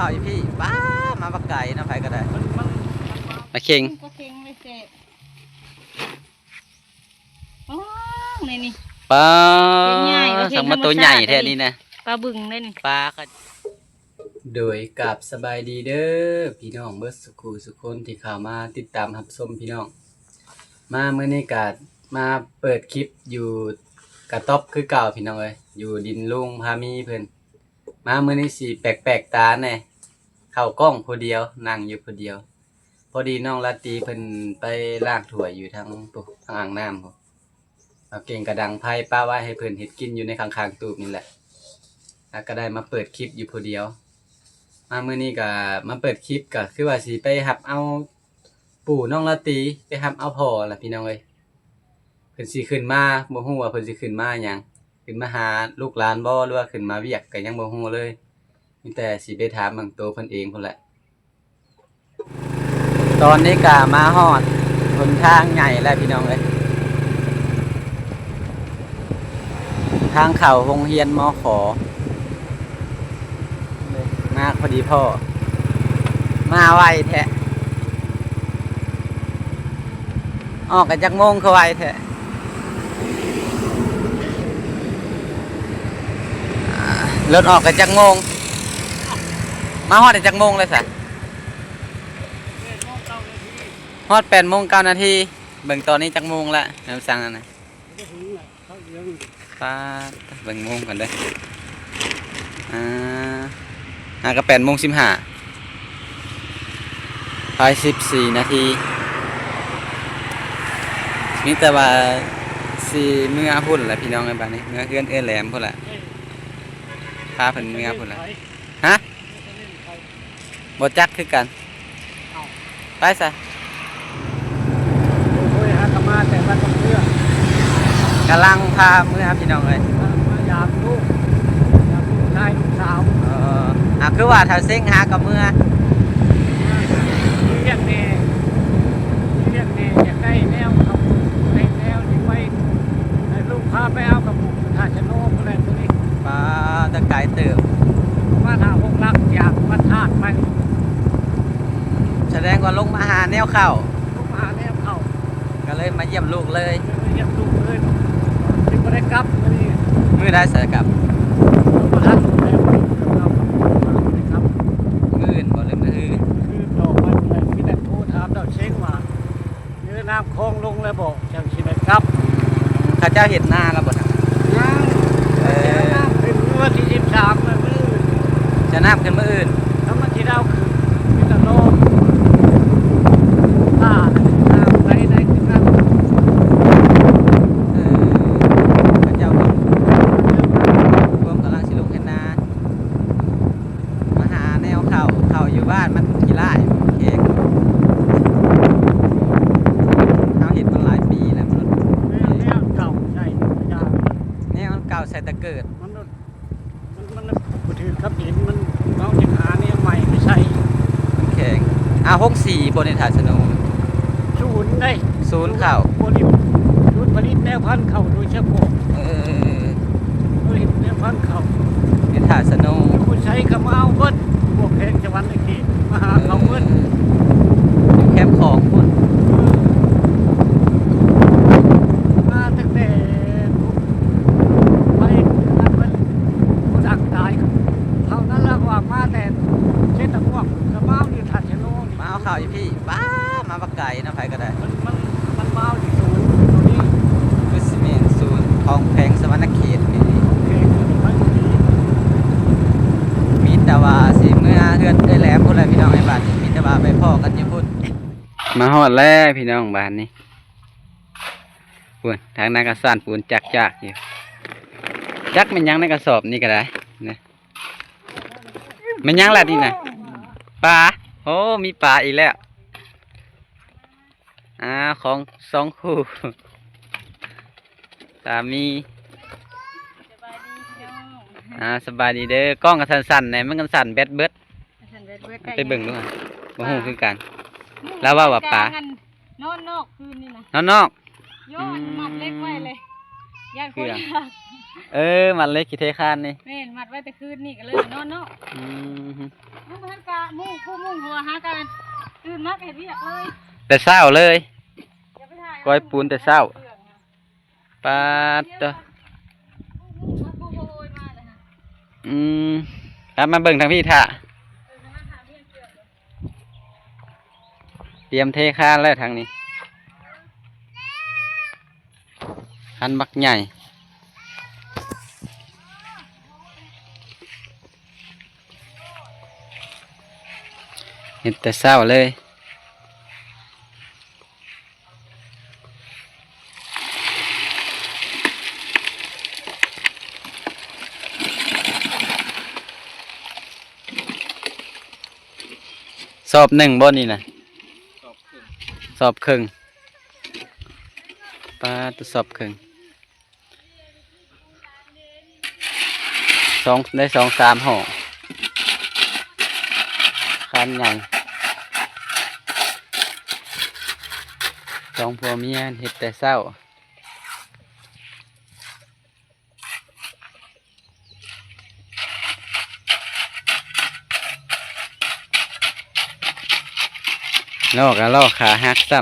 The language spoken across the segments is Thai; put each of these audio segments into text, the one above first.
ข่าวอยู่พี่ป้ามาปักไก่นะไผก็ได้มาเข่งก็เข่งเลยเจ๊อ๋อนี่ปลาเข่งใหญ่สั่งมาตัวใหญ่แท้นี้นะ ปลาบึงเลยนี่ปลาก็โดยกับสบายดีเด้อพี่น้องเบิดสุขุสุคนที่เข้ามาติดตามรับชมพี่น้องมาเมื่อนี้ก็มาเปิดคลิปอยู่กระต๊อบคือเก่าพี่น้องเอ้ยอยู่ดินลุงพามีเพิ่นมาเมื่อนี้สิแปลกๆตาแน่เข้ากล้องผู้เดียวนั่งอยู่ผู้เดียวพอดีน้องลาตรีเพิ่นไปล้างถ้วยอยู่ทางอ่างน้ำพุ่นเอาเก่งกระดังไผป้าไว้ให้เพิ่นเฮ็ดกินอยู่ในข้างๆตูบนี่แหละแล้วก็ได้มาเปิดคลิปอยู่ผู้เดียวมามื้อนี้ก็มาเปิดคลิปก็คือว่าสิไปรับเอาปู่น้องลาตรีไปรับเอาพ่อล่ะพี่น้องเอ้ยเพิ่นสิขึ้นมาบ่ฮู้ว่าเพิ่นสิขึ้นมาหยังขึ้นมาหาลูกหลานบ่หรือว่าขึ้นมาเวียกก็ยังบ่ฮู้เลยมีแต่สิไปถามเบิ่งโตเพิ่นเองพุ่นแหละตอนนี้ก็มาฮอดหนทางใหญ่แล้วพี่น้องเอ้ยทางเข้าโรงเรียนมข.มาพอดีพ่อมาไวแท้ออกกันจากโมงเขาไวแท้รถออกกันจากโมงมาฮอดจากโมงเลยสิฮอด8:09 น.เบิ่งตอนนี้จากโมงละน้ำสั่งอันนะป้าเบิ่งโมงก่อนเด้อก็8:15ภาย14 นาทีนี่แต่ว่าสิเมื่อพุ่นแหละพี่น้องในบ้านนี้เมื่อเอื้อนแหลมพุ่นแหละพาเพิ่นเมื่อพุ่นแหละฮะบ่จักคือกันไปซะโอ้ยหากมาแต่บ้านต้องเชื่อกำลังพาเมื่อพี่น้องเลยมายามลูกชายลูกสาวคือว่าถ้าเซ็งหากับเมื่อเรียกแน่อยากได้แนวครับได้แนวที่ไปให้ลูกพาไปเอากับผมท่าชะโนกอะไรพวกนี้ป้าตะไกเติบมาหาหกลักอยากมาทาดมันแสดงว่าลงมาหาแนวเข้าลูกมาหาแนวเข้าก็เลยมาเยี่ยมลูกเลยเยี่ยมลูกเลยที่ไม่ได้กลับมือได้เสียกับมาทัดแล้วเราครับมือบ่เลยมือคือดอกมันเลยที่แต่โทรถามเราเช็คว่าเนื้อน้ำคลองลงแล้วบอกจังสิได้กลับข้าเจ้าเห็ดหน้าแล้วบ่น้ำเป็นเมื่อที่13เลยมือจะน้ำขึ้นมืออื่นถ้ามันที่เราคือมิตรโลกน้ำไหนขึ้นน้ำข้าเจ้าผมกำลังสิลงเห็ดนามาหาแนวเข่าอยู่บ้านมันกี่ไร่เค้กเขาเห็ดมันหลายปีแล้วมันแนวเก่าใช่ยาแนวเก่าใส่ตะเกิดมันถือครับเห็นมันน้องจะหาเนี่ยใหม่ไม่ใช่แข็ง64บนในถาดสนุศูนย์ได้0เข่าผลิตแนวพันธุ์เข่าโดยเฉพาะผลิตแนวพันธุ์เข่าในถาดสนุผู้ใช้ก็มาเอาเบิ้ลพวกแพงจังหวัดในเขตมาหาเขาเบิ้ลอยู่แคมป์ของคุณมาตั้งแต่ไปนั่นเป็นผู้ดักตายเท่านั้นละว่ามาแต่เช่นตะพวกกระเมาอยู่ถัดชะโนมาเอาข่าวอยู่พี่ป้ามาปักไก่นะไผก็ได้มันเมาอยู่ศูนย์ตรงนี้คือซีเมนต์ศูนย์ของแพงสวรรณเขตมีแต่ว่าสิเมื่อเฮือนได้แหลมพุ่นแหละพี่น้องไอ้บ้านมีแต่ว่าไปพ่อกันอยู่พุ่นมาฮอดแล้วพี่น้องบ้านนี้พุ่นทางนั้นก็สั่นปูนจักอยู่จักมันยังในกระสอบนี่ก็ได้นะมันยังแหละนี่นะปลาโอ้มีปลาอีกแล้วของ2 คู่สามีสบายดีเด้อกล้องกับสั่นๆเนี่ยมันกันสั่นแบดเบิดไปเบิ่งดูค่ะบ่ฮู้คือกันแล้วว่าปลนอนนอกคืนนี่นะนอกย้อนมัดเล็กไว้เลยย่านคน มันเล็กกี่เทคานนี่ แม่นมัดไว้แต่คืนนี่ก็เลยนอนเนาะ อืม มุ่งไปทางกะมุ่งคู่มุ่งหัวหากันตื่นมาก็เห็นเวียกเลย แต่เช้าเลย อย่าไปถ่าย ก้อยปูนแต่เช้า ปาดเด้อ คู่โวยมาเลยฮะ ครับมาเบิ่งทางพี่ท่าเตรียมเทคานแล้วทางนี้คันบักใหญ่เห็นแต่เช้าเลยสอบหนึ่งบ่นี่นะสอบครึ่งปาตัวสอบครึ่งได้สองสามห่อคันใหญ่สองผัวเมียเห็ดแต่เศร้า ลอกอะลอกขาหักซ้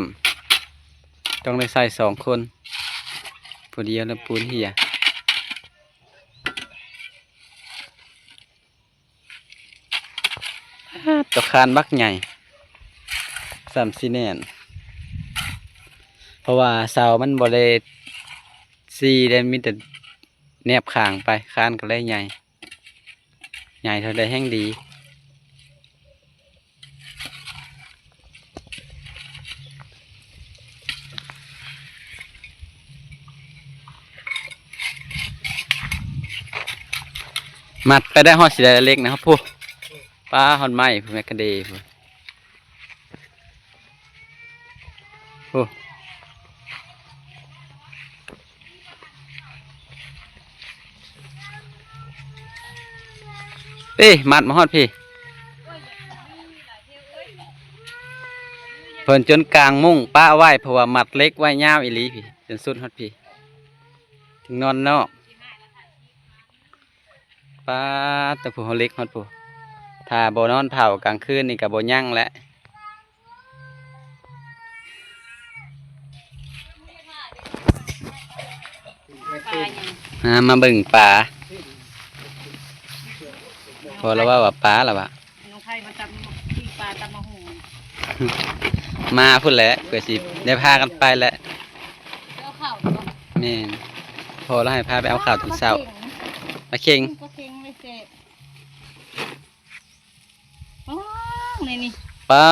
ำต้องได้ใส่2 คนผู้เดียวแล้วปูนเหี่ยตกคานบักใหญ่ซ้ำซีแน่นเพราะว่าเสามันบริซีได้มีแต่แนบข้างไปคานก็เลยใหญ่ใหญ่เท่าใดแห้งดีมัดไปได้หอดสีเล็กนะครับผู้ปลาหอดไม้ผู้แมกกาเดย์ผู้พี่มัดมาหอดพี่เพิ่นจนกลางมุ้งป้าไหวเพราะว่ามัดเล็กไว้ยาวอีหลีพี่จนสุดฮอดพี่ถึงนอนนอกป้าแต่ผู้เขาเล็กฮอดผู้ถ้าบ่นอนเผากลางคืนนี่กับบ่ยั่งแหละมาเบิ่งปลาพอแล้วว่าปลาแล้ววะ น้องไข่มาตำที่ปลาตำมะฮุง มาพุ่นแหละเพื่อสิได้พากันไปแหละ เอาข้าว แม่นพอแล้วให้พาไปเอาข้าวตอนเช้ามาเข่ง ก็เค็งไม่เสร็จอ๋อนี่ ปลา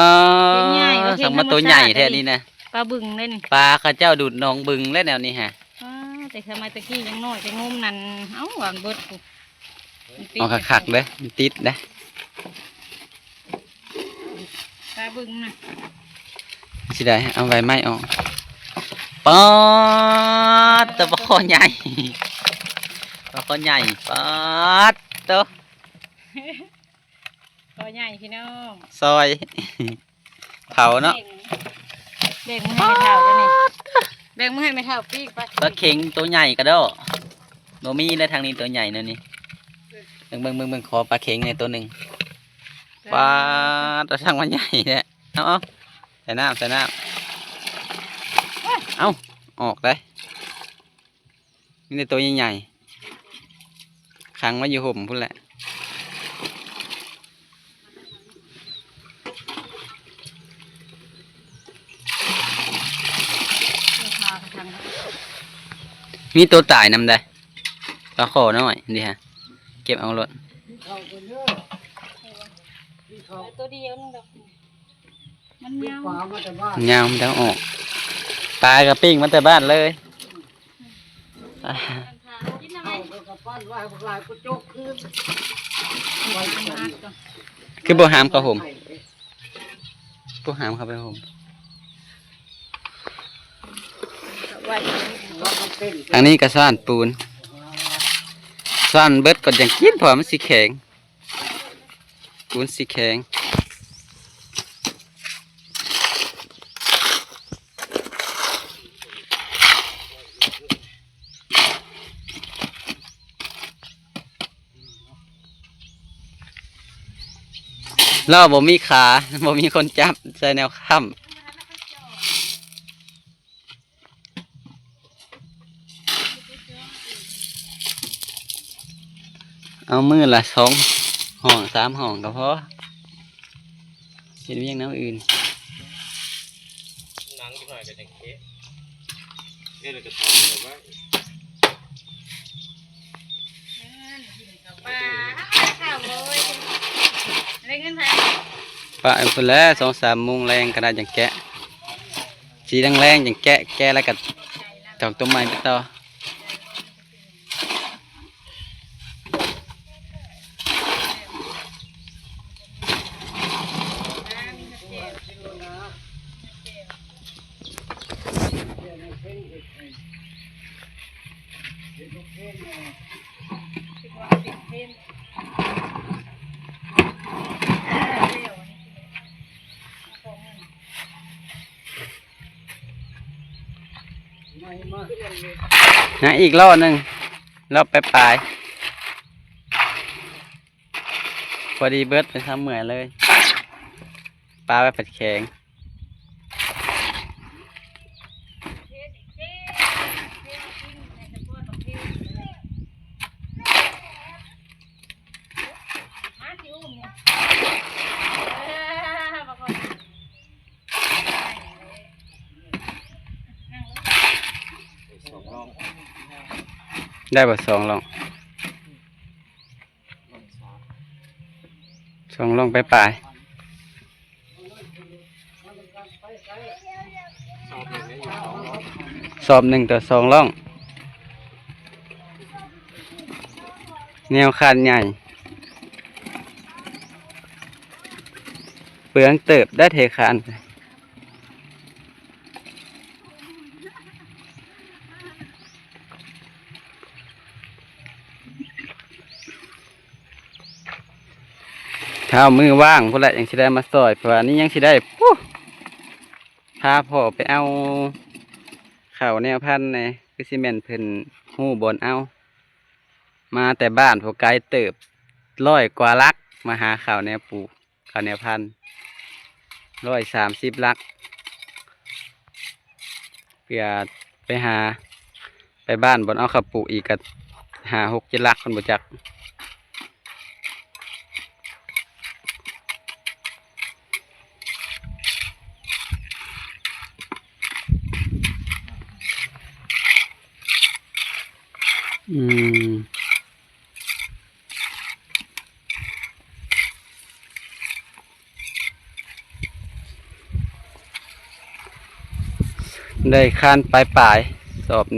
เป็นใหญ่บ่เข่ง สังมาตัวใหญ่ ธรรมชาติ แท้นี้นะ ปลาบึงเลยนี่ ปลาเขาเจ้าดูดหนองบึงและแนวนี้ฮะ แต่สมัยตะกี้ยังน้อยแต่งมนั่นเอ้าหวานเบิดกู เอาคักๆเลยมันติดนะ ปลาบึงน่ะ สิได้เอาไว้ไม้ออกปอดตัวปลาคอใหญ่ปลาคอใหญ่ปอดตัว ตัวใหญ่พี่น้อง ซอย เผาเนาะ แบ่งมือให้ไม่เท่ากันนี่แบ่งมือให้ไม่เท่าปีกไป ปลาเข็งตัวใหญ่กระโดดโนมีและทางนี้ตัวใหญ่นั่นนี่เบิ่งขอปลาเข็งในตัวหนึ่งปลาตัวช่างมันใหญ่เนี่ยเอาใส่น้ำเอาออกได้นี่ในตัวใหญ่ๆขังไว้อยู่ห่มพุ่นแหละมีตัวตายนำได้ปลาขอน้อยดีฮะเก็บเอารถ ตัวเดียวนึงดอกมันยาว เงามันต้องออกปลากระปิ้งมันแต่บ้านเลย กินอะไร คือบ่หามเขาห่มบ่หามเขาไปห่มทางนี้ก็ซ่านปูนซ่านเบิดก่อนอย่างกินเพราะมันสีแข็งปูนสีแข็ง ล้อบ่มีขาบ่มีคนจับใส่แนวค้ำเอามือละ2ห้อง3ห้องก็พอเห็นมีอย่างน้ำอื่น หนังที่หน่อยก็ยังเก๊ะเก๊ะเลยก็ทองเลยว่า ปลาข้าวเลยอะไรเงินไทย ปะเพิ่นแล้ว2-3 โมงแรงก็ได้จังแกะสีแรงๆจังแกะแล้วก็จอกต้นไม้ไปต่อนะอีกรอบหนึงรอบปลายพอดีเบิดไปทำเหมือนเลยปลาไปผัดแข็งได้บ่2 ลอง2 ลองปลาย สอบ1 ต่อ 2 ล่องแนวคานใหญ่เปลืองเติบได้เทคานไปเท้ามือว่างพุ่นละยังสิได้มาซอยเพราะว่านี่ยังสิได้ปุ๊พาพ่อไปเอาข้าวแนวพันธุ์ในคือซีเมนต์เพิ่นหู้บนเอามาแต่บ้านพวกไกลเติบ100 กว่าลักมาหาข้าวแนวปลูกข้าวแนวพันธุ์130 ลักเพื่อไปหาไปบ้านบนเอาข้าวปลูกอีกก็5-6 7 ลักคนบ่จักได้คานปลายสอบ1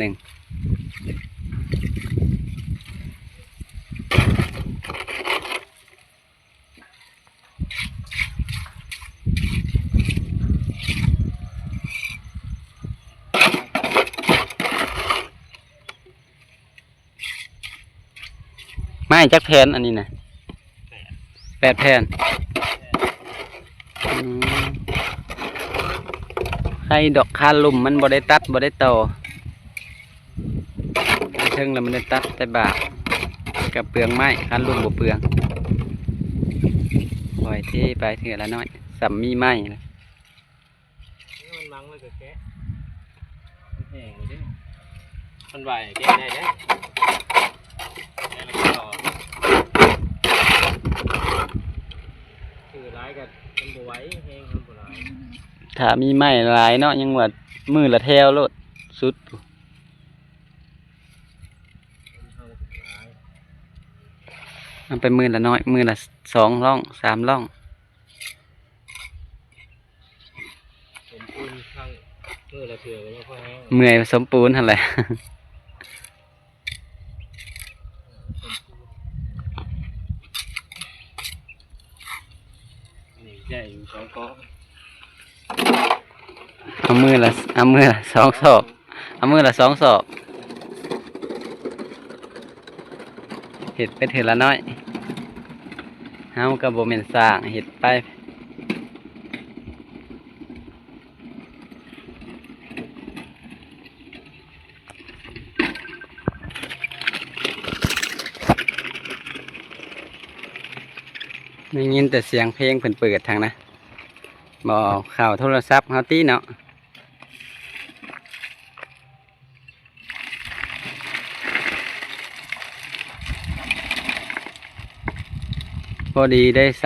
ไม่จักแผ่นอันนี้นะ8 แผ่นให้ดอกคาลุ่มมันบ่ได้ตัดบ่ได้ต่อเชิงแล้วมันได้ตัดแต่บากกับเปลืองไม้คาลุ่มบ่เปลืองปล่อยที่ไปเถื่อละน้อยสัมมีไม้นะ มันมังเลยก็แก๊ะแห้งเลยดิมันไหวแก๊ะได้เด้แก๊ะแล้วก็ต่อคือร้ายกับมันบ่ไหวแห้งมันบ่ไหว ถ้ามีไม้หลายเนาะยังว่ามือละแถวโลดสุดมันไปมือละน้อยมือละ2 ร่อง 3 ร่อง ผมปูนข้างมือละเถื่อก็ยังพอแห้ง เมื่อยสมปูนหั่นแหละ นี่ใหญ่อยู่2 ก้อน เอามือละ2 ศอกเอามือละ2 ศอกเห็ดไปเถื่อละน้อยเฮากับบ่แม่นสร้างเห็ดไป ได้ยินแต่เสียงเพลงเพิ่นเปิดทางนะบ่เข้าโทรศัพท์เฮาติเนาะพอดีได้3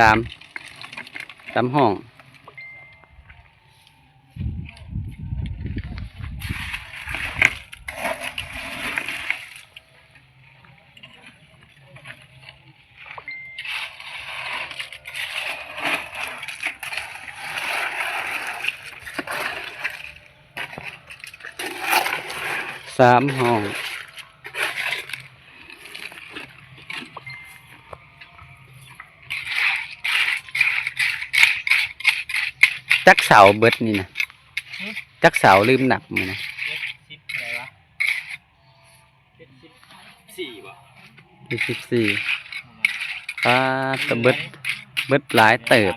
ห้อง3ห้องจักเสาเบิดนี่นะจักเสาลืมนับมื้อนะ 70อะไรวะ74บ่ 74ตะเบิดหลายเติบ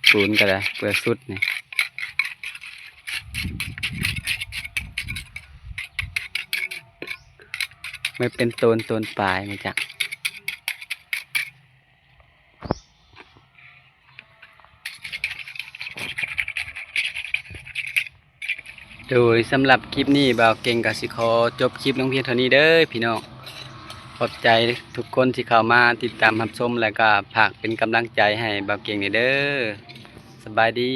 ปูนก็ได้เพื่อสุดนี่ไม่เป็นโตนปลายมาจากโดยสำหรับคลิปนี้บ่าวเก่งกับสิขอจบคลิปลงเพียงเท่านี้เด้อพี่น้องขอบใจทุกคนที่เข้ามาติดตามรับชมแล้วก็ฝากเป็นกำลังใจให้บ่าวเก่งนี่เด้อสบายดี